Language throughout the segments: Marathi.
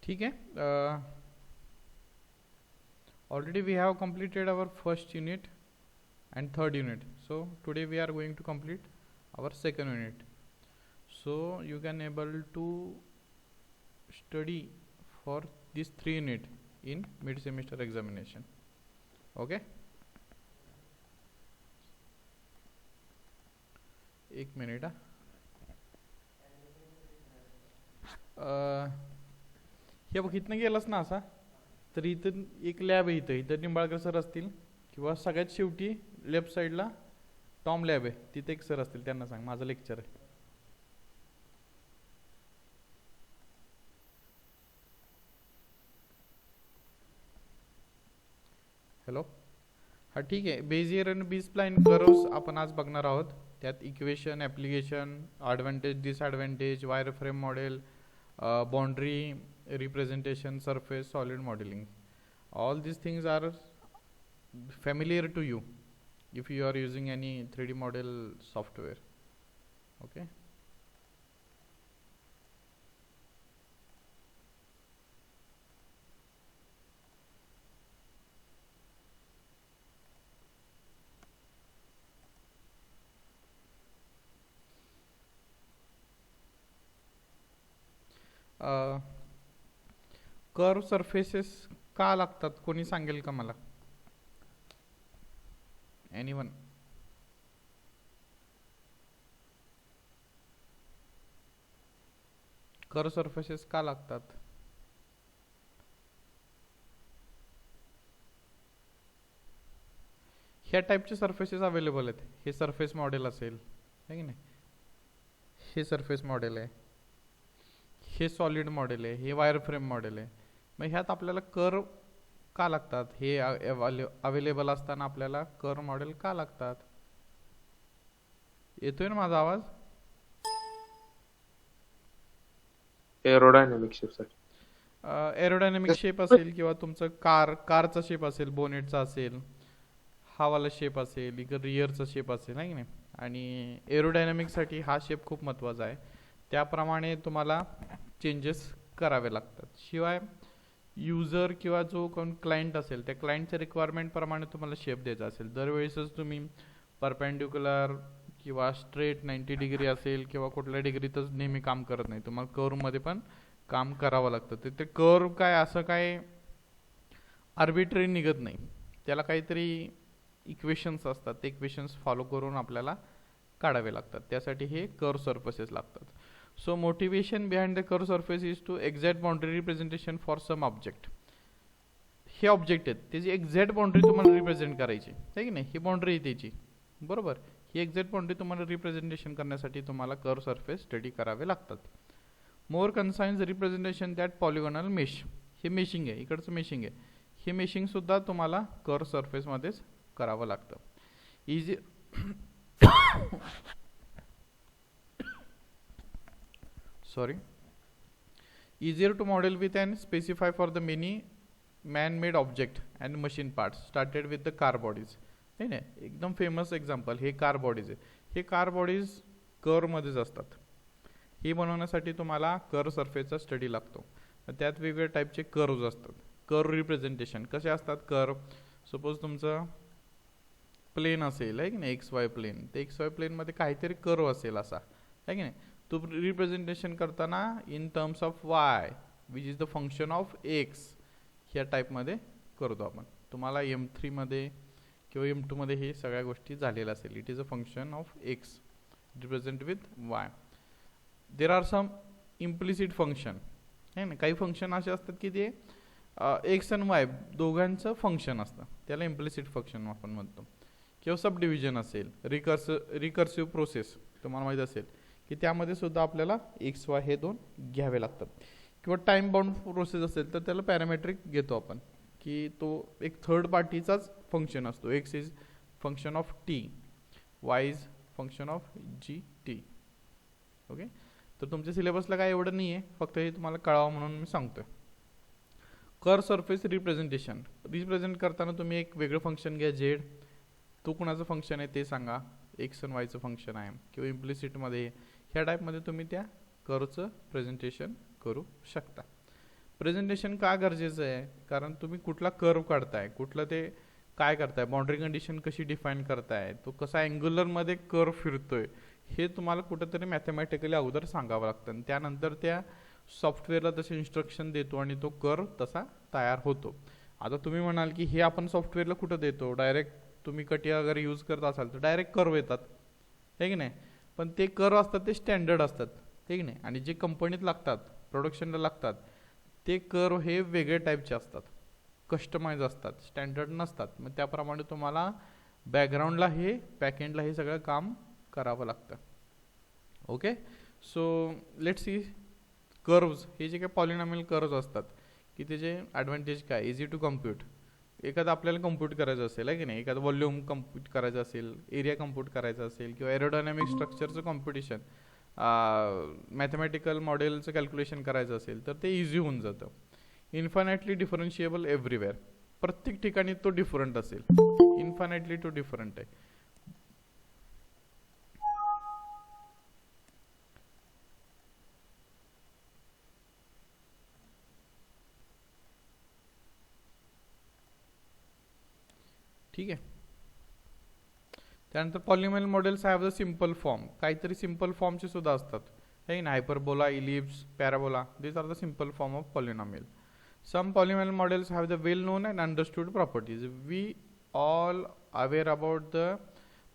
ठीक आहे. Already we have completed our first unit and third unit, so today we are going to complete our second unit. So you can able to study for this 3 unit in mid semester examination. Okay, एक मिनिट हे बघ इथनं गेलास ना असा, तर इथं एक लॅब आहे, इथं निंबाळकर सर असतील, किंवा सगळ्यात शेवटी लेफ्ट साईडला टॉम लॅब आहे, तिथे एक सर असतील, त्यांना सांग माझं लेक्चर आहे. हॅलो, हा ठीक आहे. बेझियर आणि बी स्प्लाइन कर्व्स आपण आज बघणार आहोत. त्यात equation, application, advantage, disadvantage, wire frame model, boundary representation, surface, solid modelling. All these things are familiar to you if you are using any 3D model software. Okay. Curve surfaces का लागतात, कोणी सांगेल का मला? एनीवन? कर्व सरफेसेस का लागतात? ह्या टाईपचे सरफेसेस अवेलेबल आहेत. हे सरफेस मॉडेल असेल, है की नाही, हे सरफेस मॉडेल आहे, हे सॉलिड मॉडेल आहे, हे वायर फ्रेम मॉडेल आहे. मग ह्यात आपल्याला कर्व का लागतात? हे अवेलेबल असताना आपल्याला कर्व मॉडेल का लागतात? येतोय ना माझा आवाज? एरोडायनामिक शेपसाठी. एरोडायनामिक शेप असेल, किंवा तुमचं कारचा शेप असेल, बोनेटचा असेल, हा वाला शेप असेल, इकडे रिअरचा शेप असेल, आहे की नाही. आणि एरोडायनामिकसाठी हा शेप खूप महत्त्वाचा आहे. त्याप्रमाणे तुम्हाला चेंजेस करावे लागतात. शिवाय युजर किंवा जो कोण क्लायंट असेल, त्या क्लायंटच्या रिक्वायरमेंट प्रमाणे तुम्हाला शेप द्यायचा असेल. दरवेळेसच तुम्ही परपेंडिक्युलर किंवा स्ट्रेट 90 डिग्री असेल किंवा कुठल्या डिग्रीतच नेहमी काम करत नाही. तुम्हाला कर्वमध्ये पण काम करावं लागतं. ते कर्व काय असं काय आर्बिट्ररी निघत नाही, त्याला काहीतरी इक्वेशन्स असतात, ते इक्वेशन्स फॉलो करून आपल्याला काढावे लागतात. त्यासाठी हे कर्व सरफेसेस लागतात. So motivation behind the curved surface is to exact boundary representation for some object. हे ऑब्जेक्ट आहेत, त्याची एक्झॅक्ट बाउंड्री तुम्हाला रिप्रेझेंट करायची आहे की नाही. ही बाउंड्री आहे त्याची, बरोबर. ही एक्झॅक्ट बाउंड्री तुम्हाला रिप्रेझेंटेशन करण्यासाठी तुम्हाला कर्व सरफेस स्टडी करावे लागतात. मोर कन्साइन्स रिप्रेझेंटेशन दॅट पॉलिगॉनल मेश. हे मेशिंग आहे, इकडचं मेशिंग आहे. हे मेशिंग सुद्धा तुम्हाला कर्व सरफेसमध्येच करावं लागतं. Easy easier to model with and specify for the many man-made object and machine parts started with the car bodies. है ना, एकदम फेमस एक्झाम्पल हे कार बॉडीज आहे. हे कार बॉडीज कर्वमध्येच असतात. हे बनवण्यासाठी तुम्हाला कर्व सरफेसचा स्टडी लागतो. त्यात वेगवेगळ्या टाईपचे कर्व्ज असतात. कर्व रिप्रेझेंटेशन कसे असतात? कर्व सपोज तुमचं प्लेन असेल, आहे की नाही, एक्स वाय प्लेन. ते एक्स वाय प्लेनमध्ये काहीतरी कर्व असेल असा, आहे की नाही. तो रिप्रेझेंटेशन करताना in terms of Y which is the function of x, ह्या टाईपमध्ये करतो आपण. तुम्हाला M3 मध्ये किंवा M2 मध्ये हे सगळ्या गोष्टी झालेल्या असेल. It is a function of x represent with y. There are some implicit function, आहे ना. काही फंक्शन असे असतात की ते एक्स आणि वाय दोघांचं फंक्शन असतं, त्याला इम्प्लिसिट फंक्शन आपण म्हणतो. किंवा सब डिव्हिजन असेल, रिकर्सिव्ह प्रोसेस तुम्हाला माहीत असेल की त्यामध्ये सुद्धा आपल्याला एक्स वाय हे दोन घ्यावे लागतात. किंवा टाईम बाउंड प्रोसेस असेल तर त्याला पॅरामेट्रिक घेतो आपण, की तो एक थर्ड पार्टीचाच फंक्शन असतो. X is function of t, y is function of g t. Okay, तर तुमच्या सिलेबसला काय एवढं नाही आहे, फक्त हे तुम्हाला कळावं म्हणून मी सांगतोय. कर्व सरफेस रिप्रेझेंटेशन रिप्रेझेंट करताना तुम्ही एक वेगळं फंक्शन घ्या, झेड. तो कुणाचं फंक्शन आहे ते सांगा. एक्स आणि वायचं फंक्शन आहे, किंवा इम्प्लिसिटमध्ये ह्या टाईपमध्ये तुम्ही त्या कर्वचं प्रेझेंटेशन करू शकता. प्रेझेंटेशन का गरजेचं आहे, कारण तुम्ही कुठला कर्व काढताय, कुठलं ते काय करताय, बाउंड्री कंडिशन कशी डिफाईन करताय, तो कसा अँग्युलरमध्ये कर्व फिरतोय, हे तुम्हाला कुठंतरी मॅथमॅटिकली अगोदर सांगावं लागतं आणि त्यानंतर त्या सॉफ्टवेअरला तसे इन्स्ट्रक्शन देतो आणि तो कर्व तसा तयार होतो. आता तुम्ही म्हणाल की हे आपण सॉफ्टवेअरला कुठं देतो, डायरेक्ट तुम्ही कटिया अगर यूज करत असाल तर डायरेक्ट कर्व येतात, हे की नाही. पण ते कर्व असतात ते स्टँडर्ड असतात, हे की नाही. आणि जे कंपनीत लागतात, प्रोडक्शनला लागतात, ते कर्व हे वेगळे टाईपचे असतात, कस्टमाइज असतात, स्टँडर्ड नसतात. मग त्याप्रमाणे तुम्हाला बॅकग्राऊंडला हे बॅकएंडला हे सगळं काम करावं लागतं. Okay, so let's see curves. हे जे काही पॉलिनॉमियल कर्व्स असतात की त्याचे ॲडव्हान्टेज काय, इझी टू कम्प्यूट. एखादं आपल्याला कम्प्यूट करायचं असेल, आहे की नाही, एखादं व्हॉल्यूम कम्प्यूट करायचं असेल, एरिया कम्प्यूट करायचं असेल, किंवा एरोडायनॅमिक स्ट्रक्चरचं कॉम्पिटिशन, मॅथमॅटिकल मॉडेलचं कॅल्क्युलेशन करायचं असेल तर ते इझी होऊन जातं. इन्फायनाइटली डिफरन्शिएबल एव्हरीवेअर, प्रत्येक ठिकाणी तो डिफरंट असेल, इन्फायनाइटली तो डिफरंट आहे. ठीक आहे. त्यानंतर polynomial models have the simple form, काहीतरी सिम्पल फॉर्मचे सुद्धा असतात, है ना. Hyperbola, ellipse, parabola, this are the simple form of polynomial. Some polynomial models have the well known and understood properties. We all aware about the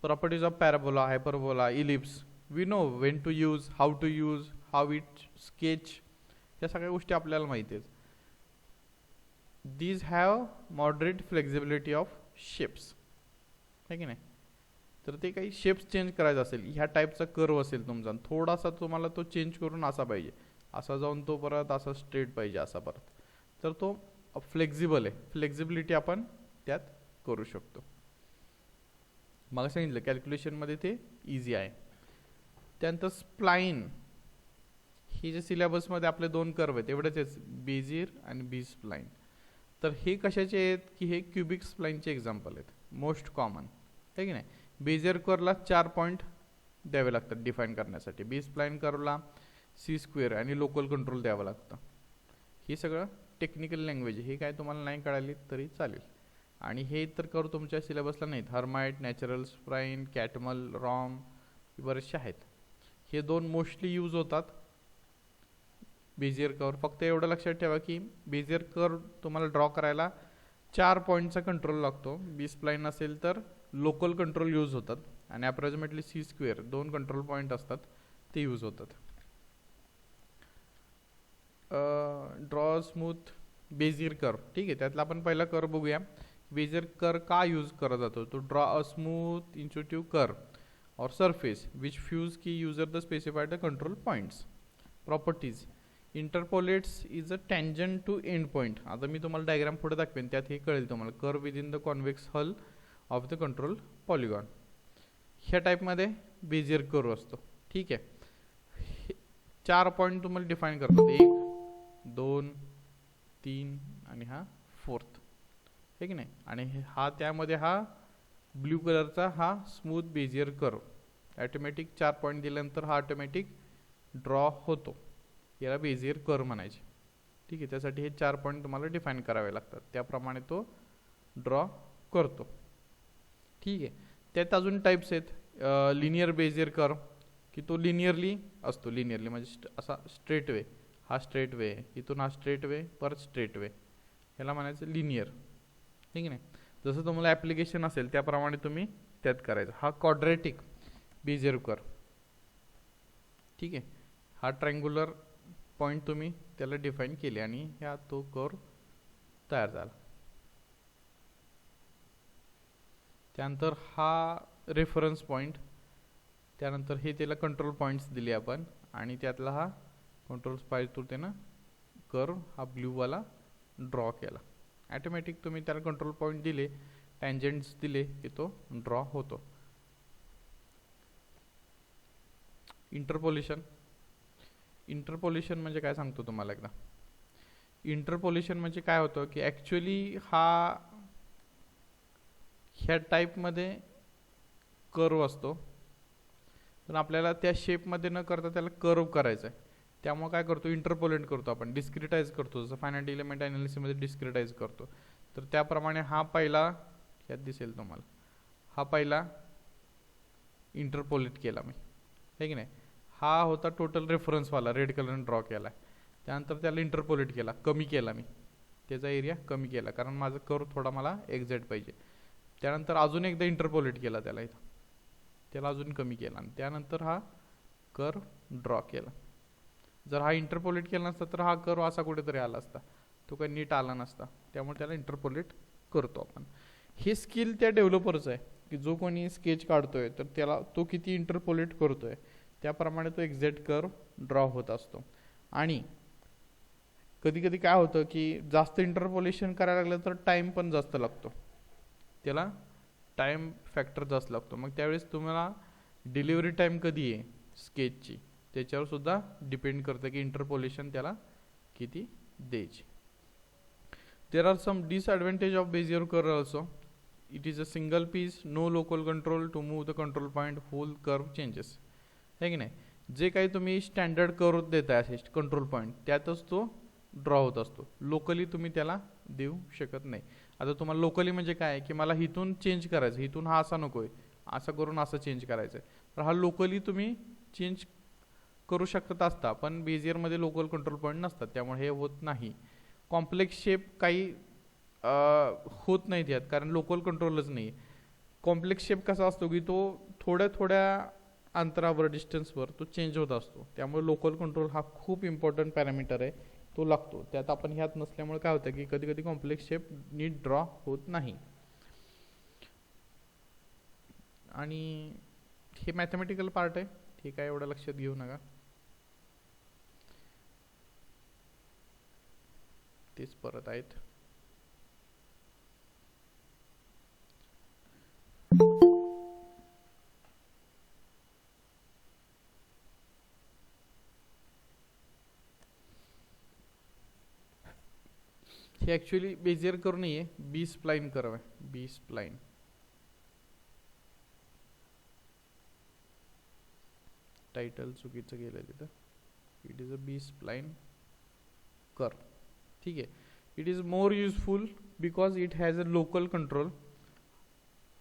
properties of parabola, hyperbola, ellipse. We know when to use, how to use, how it sketch. या सगळ्या गोष्टी आपल्याला माहिती आहेत. These have moderate flexibility of shapes, है की नाही. तर ते काही शेप्स चेंज करायचं असेल, ह्या टाईपचा कर्व असेल तुमचा, थोडासा तुम्हाला तो चेंज करून असा पाहिजे, असा जाऊन तो परत असा स्ट्रेट पाहिजे, असा परत, तर तो फ्लेक्झिबल आहे. फ्लेक्झिबिलिटी आपण त्यात करू शकतो. मग सांगितलं कॅल्क्युलेशनमध्ये ते इझी आहे. त्यानंतर स्प्लाइन, हे जे सिलेबसमध्ये आपले 2 कर्व आहेत एवढेच आहेत, बेझियर आणि बी स्प्लाइन. तर हे कशाचे आहेत की हे क्युबिक स्प्लाइनचे एक्झाम्पल आहेत, मोस्ट कॉमन, आहे की नाही. बेझियर कर्वला 4 पॉईंट द्यावे लागतात डिफाईन करण्यासाठी, बी स्प्लाइन कर्वला सी स्क्वेअर आणि लोकल कंट्रोल द्यावं लागतं. हे सगळं टेक्निकल लँग्वेज, हे काय तुम्हाला नाही कळाली तरी चालेल. आणि हे तर कर्व तुमच्या सिलेबसला नाहीत, हर्माइट, नॅचरल स्प्लाइन, कॅटमल, रॉम, बरेचसे आहेत. हे 2 मोस्टली यूज होतात बेझियर कर्व. फक्त एवढं लक्षात ठेवा की बेझियर कर्व तुम्हाला ड्रॉ करायला 4 पॉईंटचा कंट्रोल लागतो, बी स्प्लाइन असेल तर लोकल कंट्रोल यूज होतात, आणि approximately c square 2 control point असतात ते यूज होतात. ड्रॉ स्मूथ बेझियर कर्व, ठीक आहे. त्यातला आपण पहिला कर्व बघूया. बेझियर कर्व का यूज करा जातो, to draw a smooth intuitive curve or surface which fuse key user the specified the control points. Properties, interpolates is a tangent to end point. आता मी तुम्हाला डायग्राम पुढे दाखवेन, त्यात हे कळेल तुम्हाला. Curve with in the convex हल ऑफ द कंट्रोल पॉलिगॉन, ह्या टाईपमध्ये बेझियर कर्व असतो, ठीक आहे. 4 पॉईंट तुम्हाला डिफाईन करतात, 1, 2, 3 आणि हा 4th, हे की नाही. आणि हा त्यामध्ये हा ब्ल्यू कलरचा हा smooth Bezier curve automatic 4 point दिल्यानंतर हा ऑटोमॅटिक ड्रॉ होतो, याला बेझियर कर्व म्हणायचे, ठीक आहे. त्यासाठी हे 4 पॉईंट तुम्हाला डिफाईन करावे लागतात, त्याप्रमाणे तो ड्रॉ करतो, ठीक आहे. त्यात अजून टाईप्स आहेत. लिनियर बेझियर कर्व, की तो लिनियरली असतो, लिनियरली म्हणजे असा स्ट्रेट वे, हा स्ट्रेट वे, इथून हा स्ट्रेट वे, परत स्ट्रेट वे, ह्याला म्हणायचं लिनियर, ठीक आहे नाही. जसं तुम्हाला ॲप्लिकेशन असेल त्याप्रमाणे तुम्ही त्यात करायचं. हा क्वाड्रॅटिक बेझियर कर्व, ठीक आहे. हा ट्रायंग्युलर पॉईंट तुम्ही त्याला डिफाईन केले आणि ह्या तो कर्व तयार झाला. त्यानंतर हा रेफरन्स पॉईंट, त्यानंतर हे त्याला कंट्रोल पॉईंट्स दिले आपण, आणि त्यातला हा कंट्रोल पाहिजे तो त्यानं कर्व हा ब्ल्यूवाला ड्रॉ केला. ॲटोमॅटिक तुम्ही त्याला कंट्रोल पॉईंट दिले, टँजंट्स दिले की तो ड्रॉ होतो. इंटरपोलेशन, इंटरपोलेशन म्हणजे काय सांगतो तुम्हाला एकदा. इंटरपोलेशन म्हणजे काय होतं की ॲक्च्युली ह्या टाईपमध्ये कर्व असतो, पण आपल्याला त्या शेपमध्ये न करता त्याला कर्व करायचं आहे. त्यामुळे काय करतो, इंटरपोलेट करतो आपण, डिस्क्रिटाइज करतो, जसं फायनाईट एलिमेंट ॲनालिसिसमध्ये डिस्क्रिटाइज करतो. तर त्याप्रमाणे हा पहिला यात दिसेल तुम्हाला, हा पहिला इंटरपोलेट केला मी, है की नाही. हा होता टोटल रेफरन्सवाला, रेड कलरने ड्रॉ केला. त्यानंतर त्याला इंटरपोलेट केला, कमी केला मी, त्याचा एरिया कमी केला, कारण माझं कर्व थोडा मला एक्झॅक्ट पाहिजे. त्यानंतर अजून एकदा इंटरपोलेट केला त्याला, इथं त्याला अजून कमी केला, आणि त्यानंतर हा कर्व ड्रॉ केला. जर हा इंटरपोलेट केला नसता तर हा कर्व असा कुठेतरी आला असता, तो काही नीट आला नसता. त्यामुळे त्याला इंटरपोलेट करतो आपण. हे स्किल त्या डेव्हलपरचं आहे की जो कोणी स्केच काढतोय तर त्याला तो किती इंटरपोलेट करतोय त्याप्रमाणे तो एक्झॅक्ट कर्व ड्रॉ होत असतो. आणि कधी कधी काय होतं की जास्त इंटरपोलेशन करायला लागलं तर टाइम पण जास्त लागतो, त्याला टाइम फॅक्टर जास्त लागतो. मग त्यावेळेस तुम्हाला डिलिव्हरी टाइम कधी आहे स्केचची त्याच्यावर सुद्धा डिपेंड करतं की इंटरपोलेशन त्याला किती द्यायची. There are some disadvantage of Bezier curve also. It is a single piece, no local control to move the control point, whole curve changes, है की नाही. जे काही तुम्ही स्टँडर्ड कर्व देताय असे कंट्रोल पॉईंट त्यातच तो ड्रॉ होत असतो, लोकली तुम्ही त्याला देऊ शकत नाही. आता तुम्हाला लोकली म्हणजे काय की मला इथून चेंज करायचं, इथून हा असा नको आहे, असं करून असं चेंज करायचं आहे, तर हा लोकली तुम्ही चेंज करू शकत असता, पण बेझियरमध्ये लोकल कंट्रोल पॉईंट नसतात, त्यामुळे हे होत नाही. कॉम्प्लेक्स शेप काही होत नाहीत यात, कारण लोकल कंट्रोलच नाही. कॉम्प्लेक्स शेप कसा असतो की तो थोड्या थोड्या अंतरावर, डिस्टन्सवर तो चेंज होत असतो, त्यामुळे लोकल कंट्रोल हा खूप इम्पॉर्टंट पॅरामीटर आहे, तो लागतो. त्यात आपण ह्यात नसल्यामुळे काय होतं की कधी कधी कॉम्प्लेक्स शेप नीट ड्रॉ होत नाही. आणि हे मॅथमॅटिकल पार्ट आहे, ठीक आहे, एवढं लक्षात घेऊ नका, तेच परत आहेत. हे ॲक्च्युली बेझियर कर्व नाही आहे, बी स्प्लाइन कर्व आहे, बी स्प्लाइन. टायटल चुकीचं गेलं तिथं. It is a B spline curve, ठीक आहे. It is more useful because it has a local control,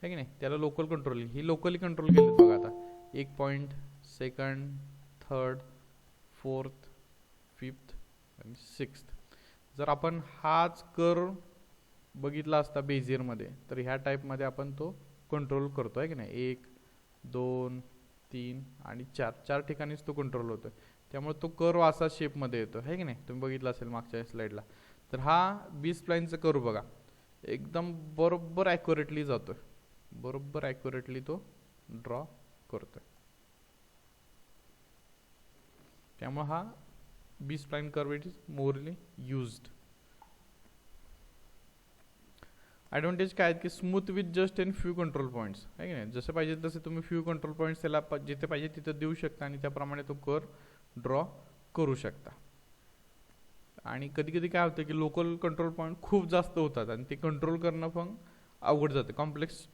है की नाही. त्याला लोकल कंट्रोल, ही लोकली कंट्रोल केलेत बघा. आता 1 point, second, third, fourth, fifth आणि सिक्स्थ. जर आपण हाच कर्व बघितला असता बेझियरमध्ये तर ह्या टाईपमध्ये आपण तो कंट्रोल करतो, आहे की नाही. 1, 2, 3 आणि 4 ठिकाणीच तो कंट्रोल होतो, त्यामुळे तो कर्व असा शेपमध्ये येतो, है की नाही. तुम्ही बघितला असेल मागच्या स्लाइडला. तर हा बी स्प्लाइनचा कर्व बघा, एकदम बरोबर ॲक्युरेटली जातोय, बरोबर ॲक्युरेटली तो ड्रॉ करतोय. त्यामुळे हा बी स्प्लाइन कर्व इट इज मोरली युज्ड. ॲडव्हान्टेज काय आहेत की smooth with just in few control points, आहे की नाही. जसे पाहिजे तसे तुम्ही फ्यू कंट्रोल पॉईंट्स त्याला जिथे पाहिजे तिथं देऊ शकता आणि त्याप्रमाणे तो कर्व ड्रॉ करू शकता. आणि कधी कधी काय होतं की लोकल कंट्रोल पॉईंट खूप जास्त होतात आणि ते कंट्रोल करणं पण अवघड जातं, कॉम्प्लेक्स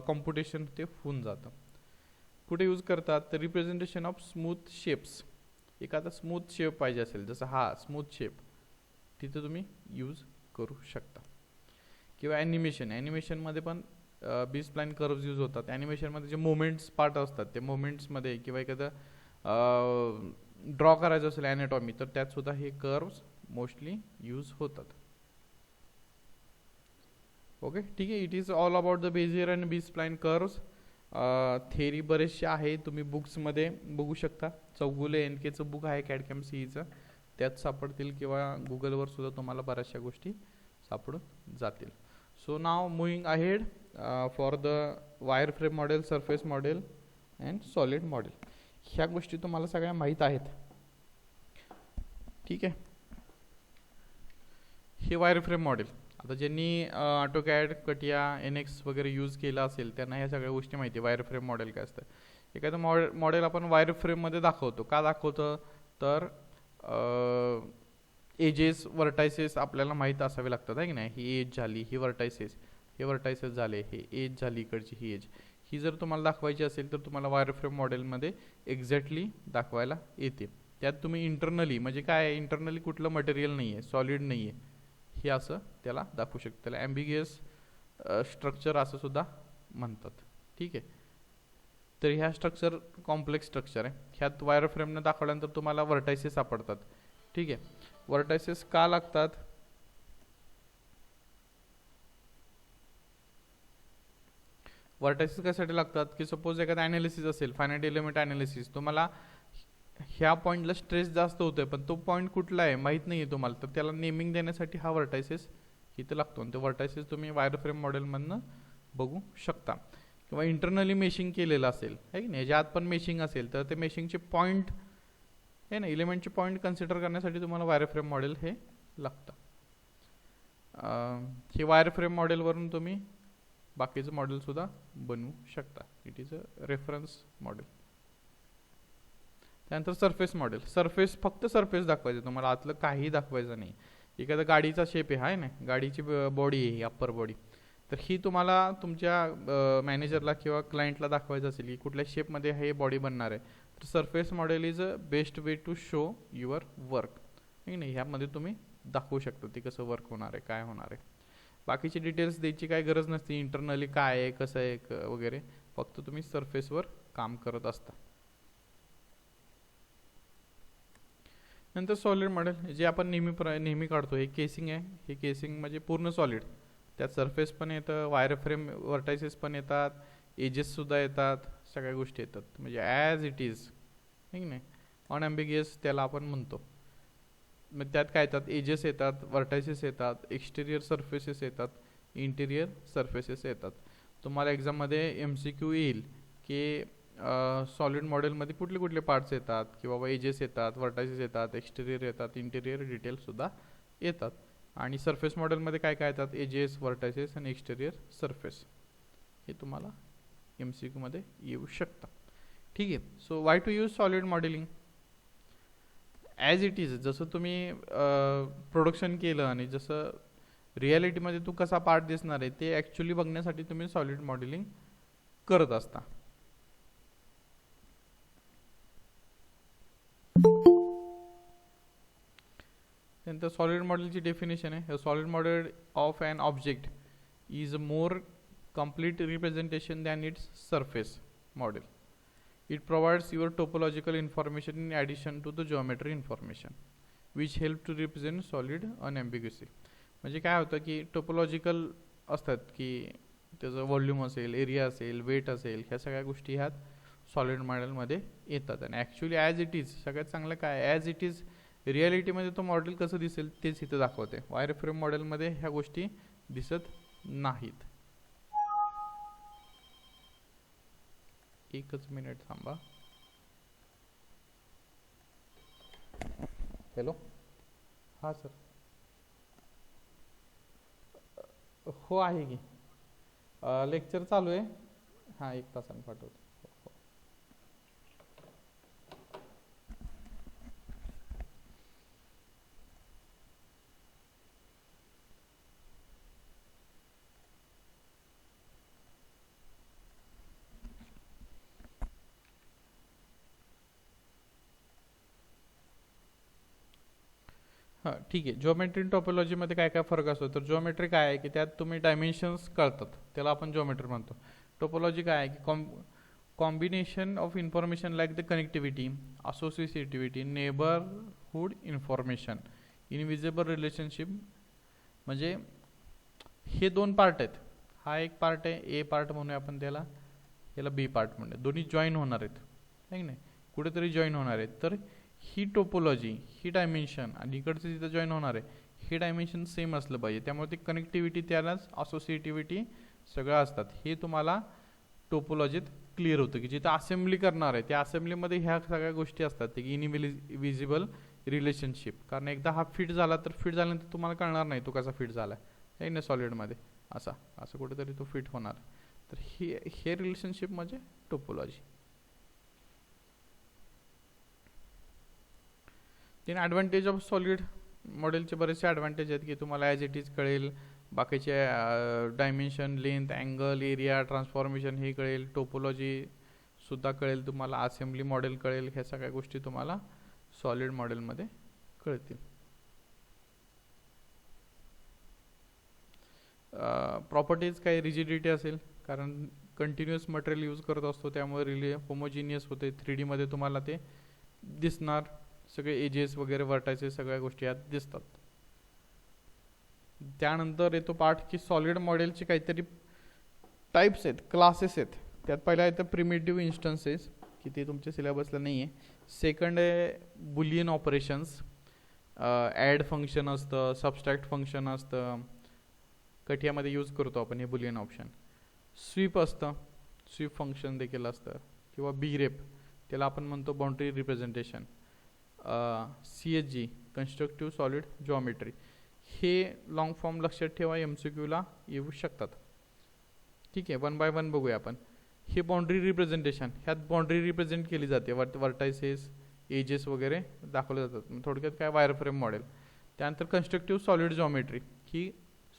कॉम्प्युटेशन ते होऊन जातं. कुठे यूज करतात तर रिप्रेझेंटेशन ऑफ स्मूथ शेप्स. एखादा स्मूथ शेप पाहिजे असेल, जसं हा स्मूथ शेप, तिथे तुम्ही यूज करू शकता. किंवा ॲनिमेशनमध्ये पण बी स्प्लाइन कर्व्स यूज होतात. ॲनिमेशनमध्ये जे मोमेंट्स पार्ट असतात ते मोमेंट्समध्ये किंवा एखादं ड्रॉ करायचं असेल ॲनाटॉमी तर त्यात सुद्धा हे कर्व्स मोस्टली यूज होतात. ओके, ठीक आहे. It is all about the Bezier and B spline curves. Theory बरेचसे आहे, तुम्ही बुक्समध्ये बघू शकता. चौगुले NKचं बुक आहे कॅडकॅम CEचं, त्यात सापडतील किंवा गुगलवर सुद्धा तुम्हाला बऱ्याचशा गोष्टी सापडून जातील. So now moving ahead for the wire frame model, surface model and solid model. ह्या गोष्टी तुम्हाला सगळ्या माहीत आहेत, ठीक आहे. हे वायर फ्रेम मॉडेल, आता ज्यांनी ऑटोकॅड, कटिया, NX वगैरे यूज केला असेल त्यांना ह्या सगळ्या गोष्टी माहिती आहे. वायर फ्रेम मॉडेल काय असतं. एखादं मॉडेल आपण वायर फ्रेममध्ये दाखवतो, का दाखवतो तर एजेस, वर्टायसेस आपल्याला माहीत असावे लागतात, आहे की नाही. ही एज झाली, ही वर्टायसेस, हे वर्टायसेस झाले, हे एज झाली, इकडची ही एज, ही जर तुम्हाला दाखवायची असेल तर तुम्हाला वायर फ्रेम मॉडेलमध्ये एक्झॅक्टली दाखवायला येते. त्यात तुम्ही इंटरनली म्हणजे काय आहे, इंटरनली कुठलं मटेरियल नाही आहे, सॉलिड नाही आहे, हे असं त्याला दाखवू शकतं. त्याला ॲम्बिगियस स्ट्रक्चर असं सुद्धा म्हणतात. ठीक आहे. तर ह्या स्ट्रक्चर कॉम्प्लेक्स स्ट्रक्चर आहे. ह्यात वायर फ्रेमनं दाखवल्यानंतर तुम्हाला व्हर्टायसेस सापडतात. ठीक आहे. व्हर्टायसेस का लागतात? व्हर्टायसेस कशासाठी लागतात की सपोज एखादा ॲनालिसिस असेल, फायनाईट एलिमेंट ॲनालिसिस, तुम्हाला ह्या पॉईंटला स्ट्रेस जास्त होतोय पण तो पॉईंट कुठला आहे माहीत नाही आहे तुम्हाला, तर त्याला नेमिंग देण्यासाठी हा व्हर्टायसेस इथं लागतो. आणि ते व्हर्टायसेस तुम्ही वायर फ्रेम मॉडेलमधनं बघू शकता. किंवा इंटरनली मेशिंग केलेलं असेल आहे की नाही, ज्यात पण मेशिंग असेल तर ते मेशिंगचे पॉईंट आहे ना, इलिमेंटचे पॉईंट कन्सिडर करण्यासाठी तुम्हाला वायर फ्रेम मॉडेल हे लागतं. हे वायर फ्रेम मॉडेलवरून तुम्ही बाकीचं मॉडेलसुद्धा बनवू शकता. It is a reference model. त्यानंतर सरफेस मॉडेल. सरफेस फक्त सरफेस दाखवायचं तुम्हाला, आतलं काही दाखवायचं नाही. एखादा गाडीचा शेप आहे ना, गाडीची बॉडी आहे, अप्पर बॉडी, तर ही तुम्हाला तुमच्या मॅनेजरला किंवा क्लायंटला दाखवायचं असेल की कुठल्या शेपमध्ये हे बॉडी बनणार आहे, तर surface model is a best way to show your work. ठीक नाही, ह्यामध्ये तुम्ही दाखवू शकता ते कसं वर्क होणार आहे, काय होणार आहे. बाकीची डिटेल्स द्यायची काय गरज नसते, इंटरनली काय आहे, कसं आहे वगैरे, फक्त तुम्ही सरफेसवर काम करत असता. नंतर सॉलिड मॉडेल जे आपण नेहमी काढतो, हे केसिंग आहे. हे केसिंग म्हणजे पूर्ण सॉलिड, त्यात सरफेस पण येतं, वायर फ्रेम व्हर्टायसेस पण येतात, एजेससुद्धा येतात, सगळ्या गोष्टी येतात. म्हणजे ॲज इट इज, ठीक नाही, अनॲम्बिगियस त्याला आपण म्हणतो. मग त्यात काय येतात, एजेस येतात, व्हर्टायसेस येतात, एक्सटेरियर सरफेसेस येतात, इंटिरियर सरफेसेस येतात. तुम्हाला एक्झाममध्ये MCQ येईल की सॉलिड मॉडेलमध्ये कुठले कुठले पार्ट्स येतात, की बाबा एजेस येतात, व्हर्टायसेस येतात, एक्सटेरियर येतात, इंटिरियर डिटेल्ससुद्धा येतात. आणि सरफेस मॉडेलमध्ये काय काय येतात, एजेस, व्हर्टायसेस आणि एक्सटेरियर सरफेस, हे तुम्हाला MCQ मध्ये येऊ शकतं. ठीक आहे. So why to use solid modelling as it is. जसं तुम्ही प्रोडक्शन केलं आणि जसं रिॲलिटीमध्ये तू कसा पार्ट दिसणार आहे ते ॲक्च्युली बघण्यासाठी तुम्ही सॉलिड मॉडेलिंग करत असता. त्यानंतर सॉलिड मॉडेलची डेफिनेशन आहे, solid model of an object is a more complete representation than its surface model. It provides your topological information in addition to the geometry information, which help to represent solid unambiguously. म्हणजे काय होतं की टोपोलॉजिकल असतात की त्याचं व्हॉल्यूम असेल, एरिया असेल, वेट असेल, ह्या सगळ्या गोष्टी ह्यात सॉलिड मॉडेलमध्ये येतात. आणि ॲक्च्युली ॲज इट इज सगळ्यात चांगलं काय, ॲज इट इज रिॲलिटीमध्ये तो मॉडेल कसं दिसेल तेच इथं दाखवते. वायर फ्रेम मॉडेलमध्ये ह्या गोष्टी दिसत नाहीत. एकच मिनिट थांबा. हॅलो, हां सर. हो आहे की, लेक्चर चालू आहे. हां, 1 तासाने पाठवतो. हां ठीक आहे. जिओमेट्री आणि टॉपोलॉजीमध्ये काय काय फरक असतो, तर जिओमेट्री काय आहे की त्यात तुम्ही डायमेन्शन्स कळतात, त्याला आपण जिओमेट्री म्हणतो. टोपोलॉजी काय आहे की combination of information like the connectivity, associativity, neighbourhood information, invisible relationship. म्हणजे हे 2 पार्ट आहेत. हा एक पार्ट आहे, ए पार्ट म्हणूया आपण त्याला, याला बी पार्ट म्हणूया. दोन्ही जॉईन होणार आहेत, आहे की नाही, कुठेतरी जॉईन होणार आहेत. तर ही टोपोलॉजी, ही डायमेन्शन आणि इकडचं जिथं जॉईन होणार आहे हे डायमेन्शन सेम असलं पाहिजे. त्यामुळे ते कनेक्टिव्हिटी, त्यालाच असोसिएटिव्हिटी सगळं असतात. हे तुम्हाला टोपोलॉजीत क्लिअर होतं की जिथं असेंब्ली करणार आहे त्या असेंब्लीमध्ये ह्या सगळ्या गोष्टी असतात की इनविजिबल रिलेशनशिप. कारण एकदा हा फिट झाला तर फिट झाल्यानंतर तुम्हाला कळणार नाही तो कसा फिट झाला आहे ना सॉलिडमध्ये, असं कुठेतरी तो फिट होणार. तर हे रिलेशनशिप म्हणजे टोपोलॉजी. तीन ॲडव्हान्टेज ऑफ सॉलिड मॉडेलचे बरेचसे ॲडव्हान्टेज आहेत की तुम्हाला ॲज इट इज कळेल, बाकीचे dimension, length, angle, area, transformation हे कळेल, टोपोलॉजीसुद्धा कळेल तुम्हाला, असेंब्ली मॉडेल कळेल, ह्या सगळ्या गोष्टी तुम्हाला सॉलिड मॉडेलमध्ये कळतील. प्रॉपर्टीज काही रिजिडिटी असेल, कारण कंटिन्युअस मटेरियल यूज करत असतो त्यामुळे होमोजिनियस होते. 3D मध्ये तुम्हाला ते दिसणार, सगळे एजेस वगैरे वर्टायचे सगळ्या गोष्टी यात दिसतात. त्यानंतर येतो पार्ट की सॉलिड मॉडेलचे काहीतरी टाइप्स आहेत, क्लासेस आहेत. त्यात पहिला येतं प्रिमिटिव्ह इन्स्टन्सेस, की ते तुमच्या सिलेबसला नाही आहे. सेकंड आहे बुलियन ऑपरेशन्स, ॲड फंक्शन असतं, सबस्ट्रॅक्ट फंक्शन असतं, कटियामध्ये यूज करतो आपण हे बुलियन ऑप्शन. स्वीप असतं, स्वीप फंक्शन देखील असतं, किंवा बीरेप त्याला आपण म्हणतो boundary representation. CSG constructive solid geometry, हे लॉंग फॉर्म लक्षात ठेवा, MCQला येऊ शकतात. ठीक आहे, वन बाय वन बघूया आपण. हे बाउंड्री रिप्रेझेंटेशन, ह्यात बाउंड्री रिप्रेझेंट केली जाते, वर्टायसेस एजेस वगैरे दाखवले जातात. थोडक्यात काय, वायरफ्रेम मॉडेल. त्यानंतर कन्स्ट्रक्टिव्ह सॉलिड जॉमेट्री, ही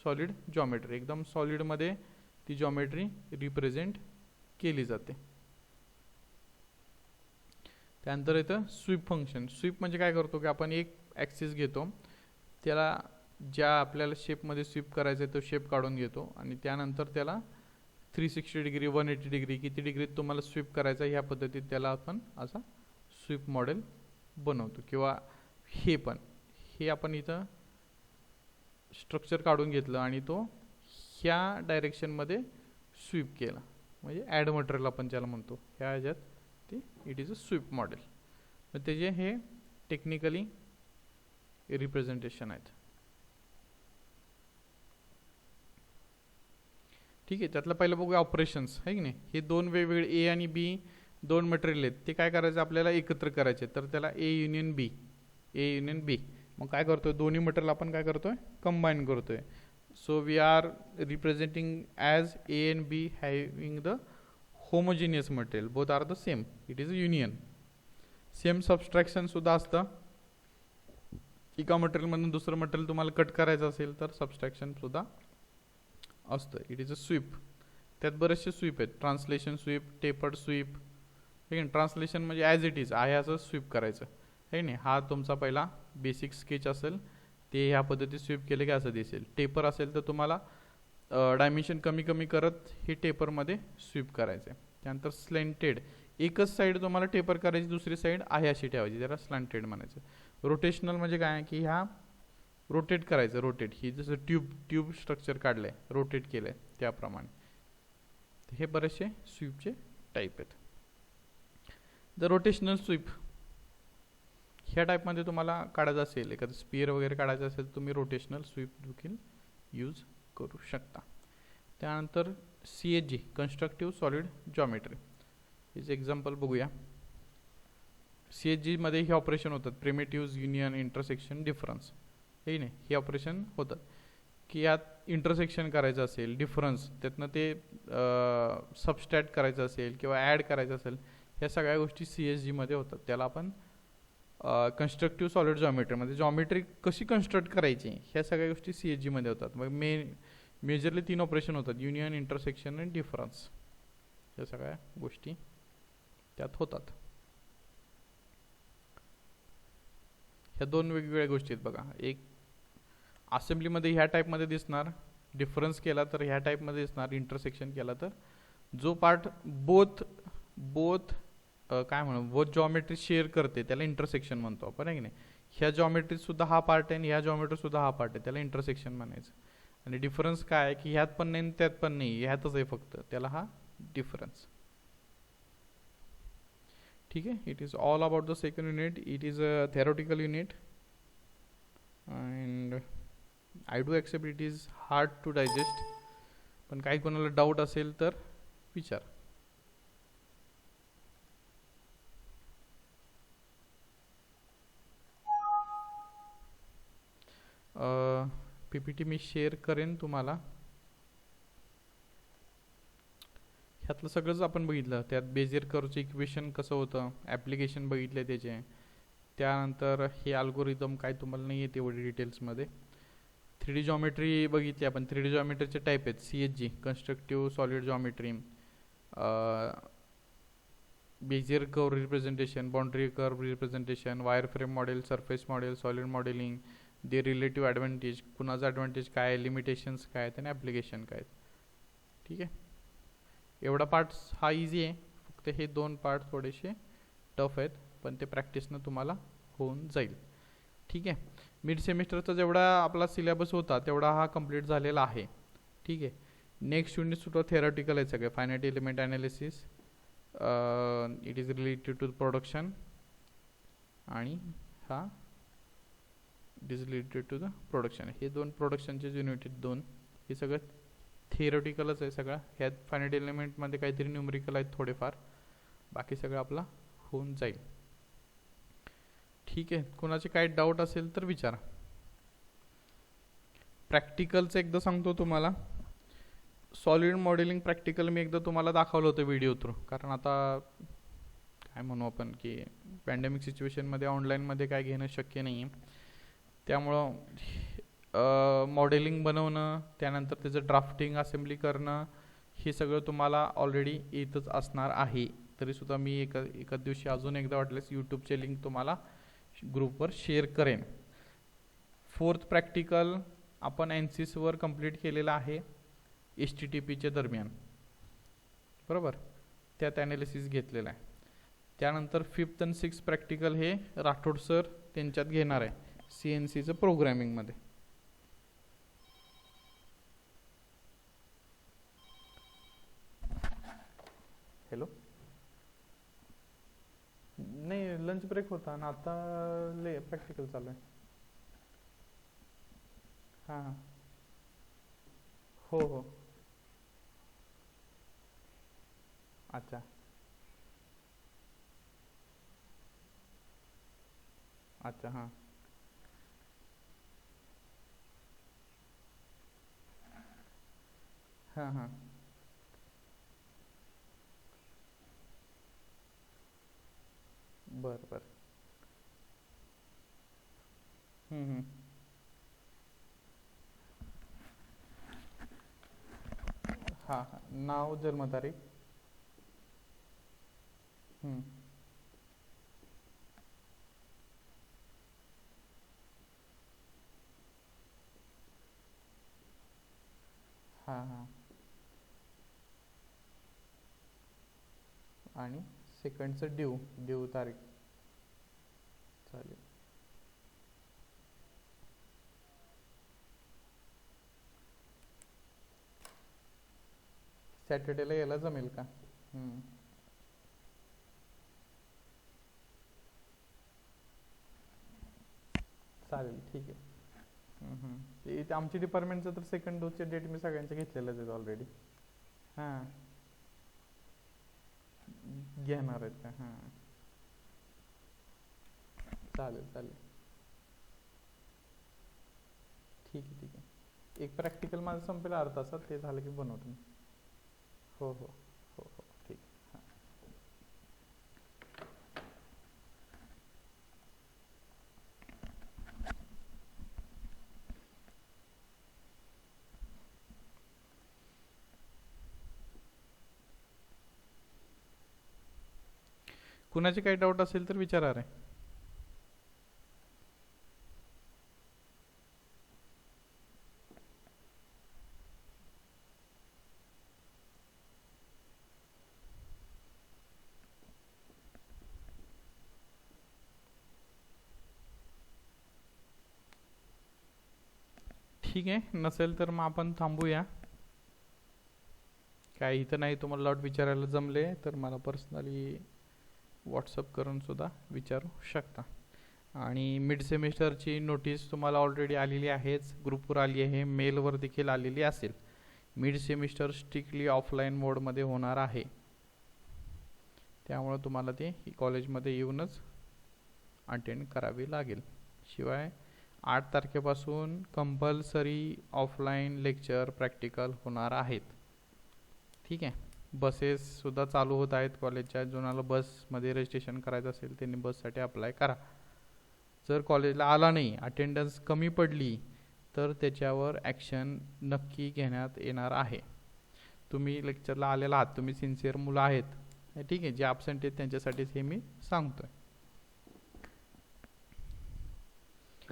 सॉलिड जॉमेट्री एकदम सॉलिडमध्ये ती जॉमेट्री रिप्रेझेंट केली जाते. त्यानंतर येतं स्वीप फंक्शन. स्वीप म्हणजे काय करतो की आपण एक ॲक्सिस घेतो, त्याला ज्या आपल्याला शेपमध्ये स्वीप करायचं आहे तो शेप काढून घेतो, आणि त्यानंतर त्याला 360 डिग्री 180 डिग्री किती डिग्रीत तुम्हाला स्वीप करायचा ह्या पद्धतीत त्याला आपण असा स्वीप मॉडेल बनवतो. किंवा हे आपण इथं स्ट्रक्चर काढून घेतलं आणि तो ह्या डायरेक्शनमध्ये स्वीप केला, म्हणजे ॲड मटेरियल आपण त्याला म्हणतो. ह्या ह्याच्यात ते it is a sweep model. मग त्याचे हे टेक्निकली रिप्रेझेंटेशन आहेत. ठीक आहे, त्यातलं पहिलं बघूया ऑपरेशन्स, आहे की नाही. हे दोन वेगवेगळे ए आणि बी दोन मटेरियल आहेत, ते काय करायचं आपल्याला एकत्र करायचे, तर त्याला ए युनियन बी. मग काय करतोय, दोन्ही मटेरियल आपण काय करतोय, कंबाईन करतोय. So we are representing as A and B having the homogeneous material, both are the same, it is a union. Same subtraction सुद्धा असतं, एका मटेरियलमधून दुसरं मटेरियल तुम्हाला कट करायचं असेल तर सबस्ट्रॅक्शन सुद्धा असतं. It is a sweep. त्यात बरेचसे स्वीप आहेत, ट्रान्सलेशन स्वीप, टेपर्ड स्वीप. ठीक आहे, ट्रान्सलेशन म्हणजे ॲज इट इज आहे असं स्वीप करायचं, आहे नाही. हा तुमचा पहिला बेसिक स्केच असेल, ते ह्या पद्धतीत स्वीप केले की असं दिसेल. टेपर असेल तर तुम्हाला डायमेन्शन कमी कमी करत हे टेपरमध्ये स्वीप करायचं. त्यानंतर स्लेंटेड, एकच साईड तुम्हाला टेपर करायची, दुसरी साईड आहे अशी ठेवायची, त्याला स्लँटेड म्हणायचं. रोटेशनल म्हणजे काय आहे की ह्या रोटेट करायचं, रोटेट, ही जसं ट्यूब स्ट्रक्चर काढलं आहे, रोटेट केलं आहे त्याप्रमाणे. हे बरेचसे स्वीपचे टाईप आहेत. द रोटेशनल स्वीप, ह्या टाईपमध्ये तुम्हाला काढायचं असेल, एखादं स्पियर वगैरे काढायचं असेल तर तुम्ही रोटेशनल स्वीप देखील यूज करू शकता. त्यानंतर CSG कन्स्ट्रक्टिव्ह सॉलिड जॉमेट्री, याचे एक्झाम्पल बघूया. CSG मध्ये हे ऑपरेशन होतात, प्रिमिटिव्ह युनियन इंटरसेक्शन डिफरन्स, हे नाही, हे ऑपरेशन होतं की यात इंटरसेक्शन करायचं असेल, डिफरन्स त्यातनं ते सबस्ट्रॅक्ट करायचं असेल किंवा ॲड करायचं असेल, ह्या सगळ्या गोष्टी CSG मध्ये होतात. त्याला आपण कन्स्ट्रक्टिव्ह सॉलिड जॉमेट्रीमध्ये जॉमेट्री कशी कन्स्ट्रक्ट करायची ह्या सगळ्या गोष्टी CSG मध्ये होतात. मग मेजरली 3 ऑपरेशन होतात, युनियन, इंटरसेक्शन आणि डिफरन्स. ह्या सगळ्या गोष्टी त्यात होतात. ह्या दोन वेगवेगळ्या गोष्टी आहेत बघा. एक असेंब्लीमध्ये ह्या टाईपमध्ये दिसणार, डिफरन्स केला तर ह्या टाईपमध्ये दिसणार, इंटरसेक्शन केला तर जो पार्ट बोथ काय म्हणू, बोथ जॉमेट्री शेअर करते त्याला इंटरसेक्शन म्हणतो आपण, आहे की नाही. ह्या जॉमेट्रीत सुद्धा हा पार्ट आहे आणि ह्या जॉमेट्रीत सुद्धा हा पार्ट आहे, त्याला इंटरसेक्शन म्हणायचं. आणि डिफरन्स काय आहे की ह्यात पण नाही त्यात पण नाही, ह्यातच आहे फक्त, त्याला हा डिफरन्स. ठीक आहे, it is all about the second unit. It is a theoretical unit and I do accept it is hard to digest, पण काही कोणाला डाऊट असेल तर विचार. PPT मी शेअर करेन तुम्हाला. ह्यातलं सगळंच आपण बघितलं, त्यात बेझियर कर्वचं इक्वेशन कसं होतं, ॲप्लिकेशन बघितले त्याचे. त्यानंतर हे अल्गोरिदम काय तुम्हाला नाही आहे तेवढी डिटेल्समध्ये. 3D जॉमेट्री बघितली आपण. 3D जॉमेट्रीचे टाईप आहेत CSG constructive solid geometry, Bezier curve representation, boundary curve representation, wire frame model, surface model, solid modelling, their relative advantage, कुणाचा ॲडव्हान्टेज काय आहे, लिमिटेशन्स काय आहेत आणि ॲप्लिकेशन काय आहेत. ठीक आहे, एवढा पार्ट हा इझी आहे, फक्त हे 2 पार्ट थोडेसे टफ आहेत, पण ते प्रॅक्टिसनं तुम्हाला होऊन जाईल. ठीक आहे, मिड सेमिस्टरचा जेवढा आपला सिलेबस होता तेवढा हा कंप्लीट झालेला आहे. ठीक आहे, नेक्स्ट युनिट सुद्धा थेरॉटिकल आहे सगळे. Finite element analysis, it is related to production, आणि हा it is related to the production. हे 2 प्रोडक्शनचे युनिट आहेत 2. हे सगळं थिअरॉटिकलच आहे सगळं. ह्यात फायनाईट एलिमेंटमध्ये काहीतरी न्यूमरिकल आहेत थोडेफार, बाकी सगळं आपला होऊन जाईल. ठीक आहे, कोणाचे काही डाऊट असेल तर विचारा. प्रॅक्टिकलचं एकदा सांगतो तुम्हाला. सॉलिड मॉडेलिंग प्रॅक्टिकल मी एकदा तुम्हाला दाखवलं होतं व्हिडिओ थ्रू, कारण आता काय म्हणू आपण की पॅन्डेमिक सिच्युएशनमध्ये ऑनलाईनमध्ये काय घेणं शक्य नाही आहे. त्यामुळं मॉडेलिंग बनवणं, त्यानंतर त्याचं ड्राफ्टिंग, असेंब्ली करणं, हे सगळं तुम्हाला ऑलरेडी येतच असणार आहे. तरीसुद्धा मी एका दिवशी अजून एकदा वाटल्यास यूट्यूबचे लिंक तुम्हाला ग्रुपवर शेअर करेन. 4th प्रॅक्टिकल आपण एनसिसवर कंप्लीट केलेला आहे HTTPच्या दरम्यान, बरोबर, त्यात ॲनालिसिस घेतलेला आहे. त्यानंतर 5th आणि 6th प्रॅक्टिकल हे राठोड सर त्यांच्यात घेणार आहे CNCचं प्रोग्रॅमिंगमध्ये. हॅलो, नाही लंच ब्रेक होता आणि आता प्रॅक्टिकल चालू आहे. हां हां, हो हो, अच्छा अच्छा, हां हां हां, बरं बरं, हम्म. हां हां, नाव, जन्मतारीख, हम्म. हां हां, आणि सेकंडचं ड्यू तारीख. चालेल. सॅटर्डेला यायला जमेल का? हम्म. चालेल, ठीक आहे. ते आमची डिपार्टमेंटचं तर सेकंड डोसचे डेट मी सगळ्यांचे घेतलेलेच आहेत ऑलरेडी. हां, घेणार आहेत का? हां, चालेल चालेल, ठीक आहे ठीक आहे. एक प्रॅक्टिकल माझं संपेल अर्धा तासात, ते झालं की बनवतो मी. हो हो हो हो, ठीक आहे. हां, कुणाचे काही डाऊट असेल तर विचारा रे. ठीक आहे, नसेल तर मग आपण थांबूया. काही इथं नाही तुम्हाला डाऊट विचारायला जमले तर मला पर्सनली व्हॉट्सअप करून सुद्धा विचारू शकता. आणि मिड सेमिस्टरची नोटीस तुम्हाला ऑलरेडी आलेली आहेच, ग्रुपवर आली आहे, मेलवर देखील आलेली असेल. मिड सेमिस्टर स्ट्रिक्टली ऑफलाईन मोडमध्ये होणार आहे, त्यामुळं तुम्हाला ते कॉलेजमध्ये येऊनच अटेंड करावी लागेल. शिवाय 8 तारखेपासून कंपल्सरी ऑफलाईन लेक्चर प्रॅक्टिकल होणार आहेत. ठीक आहे, बसेससुद्धा चालू होत आहेत कॉलेजच्या. ज्याला बसमध्ये रजिस्ट्रेशन करायचं असेल त्यांनी बससाठी अप्लाय करा. जर कॉलेजला आला नाही, अटेंडन्स कमी पडली, तर त्याच्यावर ॲक्शन नक्की घेण्यात येणार आहे. तुम्ही लेक्चरला आलेला आहात, तुम्ही सिन्सिअर मुलं आहेत, ठीक आहे, जे ॲबसेंट आहेत त्यांच्यासाठीच हे मी सांगतोय.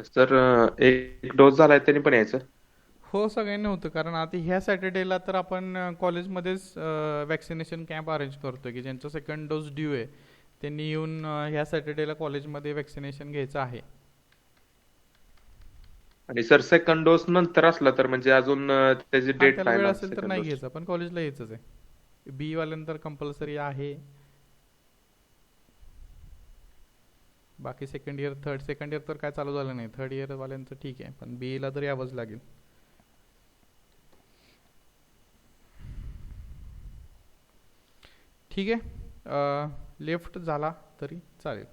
सर एक डोस झालाय त्यांनी पण यायचं? हो, सगळ्यांनी होतं, कारण आता ह्या सॅटर्डेला तर आपण कॉलेजमध्येच वॅक्सिनेशन कॅम्प अरेंज करतो की ज्यांचा सेकंड डोस ड्यू आहे त्यांनी येऊन ह्या सॅटर्डेला कॉलेजमध्ये वॅक्सिनेशन घ्यायचं आहे. आणि सर सेकंड डोस नंतर असला तर म्हणजे अजून त्याची हा, डेट त्याला काय वेळ ना असेल तर सेकंड नाही डोसची? घ्यायचं, पण कॉलेजला यायचंच आहे. बी वाल्यांतर कंपल्सरी आहे. बाकी सेकंड इयर सेकंड इयर तर काय चालू झालं नाही, थर्ड इयर वाल्यांचं ठीक आहे, पण बी ला तर यावंच लागेल. ठीक आहे, लेफ्ट झाला तरी चालेल.